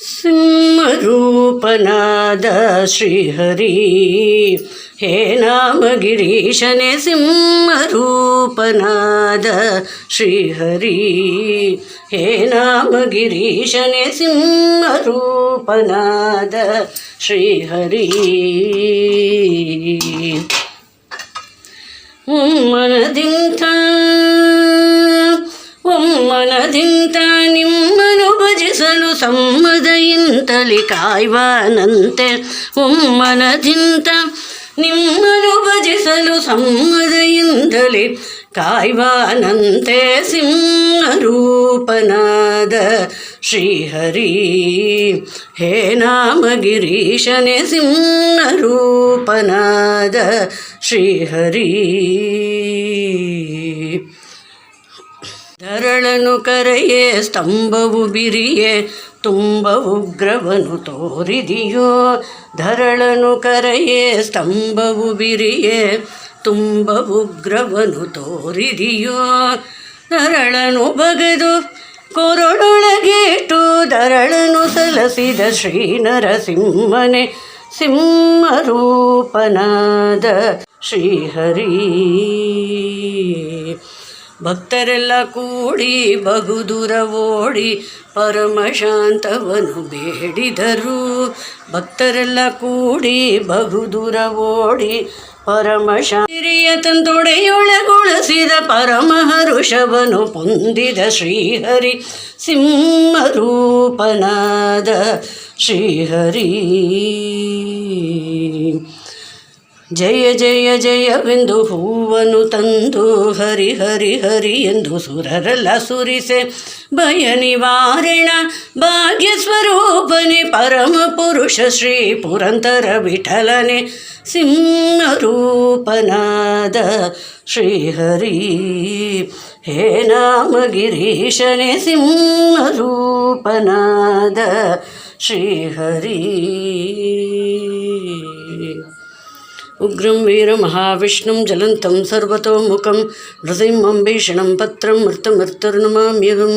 ಸಿಂಹರೂಪನಾದ ಶ್ರೀಹರಿ ಹೇ ನಾಮ ಗಿರೀಶನೇ ಸಿಂಹರೂಪನಾದ ಶ್ರೀಹರಿ ಹೇ ನಾಮ ಗಿರೀಶನೇ ಸಿಂಹರೂಪನಾದ ಶ್ರೀಹರಿ ಒಮ್ಮನದಿಂತ ನಿಮ್ಮನು ಭಜಿಸಲು ಸಮ್ಮದೆಯಿಂತಲಿ ಕಾಯ್ವನಂತೆ ಒಮ್ಮನದಿಂತ ನಿಮ್ಮನು ಭಜಿಸಲು ಸಮ್ಮದೆಯಿಂದಲೇ ಕಾಯ್ವನಂತೆ ಸಿಂಹರೂಪನಾದ ಶ್ರೀಹರಿ ಹೇ ನಾಮ ಗಿರೀಶನೇ ಸಿಂಹರೂಪನಾದ ಶ್ರೀಹರಿ ಧರಳನು ಕರೆಯೇ ಸ್ತಂಭವು ಬಿರಿಯೇ ತುಂಬ ಉಗ್ರವನು ತೋರಿದಿಯೋ ಧರಳನು ಕರೆಯೇ ಸ್ತಂಭವು ಬಿರಿಯೇ ತುಂಬ ಉಗ್ರವನು ತೋರಿದಿಯೋ ಧರಳನು ಬಗೆದು ಕೊರಳೊಳಗಿಟ್ಟು ಧರಳನು ಸಲಸಿದ ಶ್ರೀನರಸಿಂಹನೇ ಸಿಂಹರೂಪನಾದ ಶ್ರೀಹರಿ ಭಕ್ತರೆಲ್ಲ ಕೂಡಿ ಬಹುದೂರ ಓಡಿ ಪರಮಶಾಂತವನು ಬೇಡಿದರು ಭಕ್ತರೆಲ್ಲ ಕೂಡಿ ಬಹುದೂರ ಓಡಿ ಪರಮಶಾಂತಿಯ ತಂದೊಡೆಯೊಳಗೊಳಿಸಿದ ಪರಮಹರುಷವನು ಪೊಂದಿದ ಶ್ರೀಹರಿ ಸಿಂಹರೂಪನಾದ ಶ್ರೀಹರಿ ಜಯ ಜಯ ಜಯವೆಂದು ಹೂವನ್ನು ತಂದು ಹರಿ ಹರಿ ಹರಿ ಎಂದು ಸುರರೆಲ್ಲ ಸುರಿಸೆ ಭಯ ನಿವಾರಣ ಭಾಗ್ಯ ಸ್ವರೂಪನೆ ಪರಮ ಪುರುಷ ಶ್ರೀ ಪುರಂದರ ವಿಠಲನೆ ಸಿಂಹರೂಪನಾದ ಶ್ರೀಹರಿ ಹೇ ನಾಮ ಗಿರೀಶನೇ ಸಿಂಹರೂಪನಾದ ಶ್ರೀಹರಿ ಉಗ್ರಂ ವೀರಮಹಾವಿಷ್ಣುಂ ಜಲಂತಂ ಸರ್ವತೋಮುಖಂ ನೃಸಿಂಹಂ ಭೀಷಣಂ ಪತ್ರಂ ಮೃತ್ಯುರ್ನಮಾಮ್ಯಹಂ.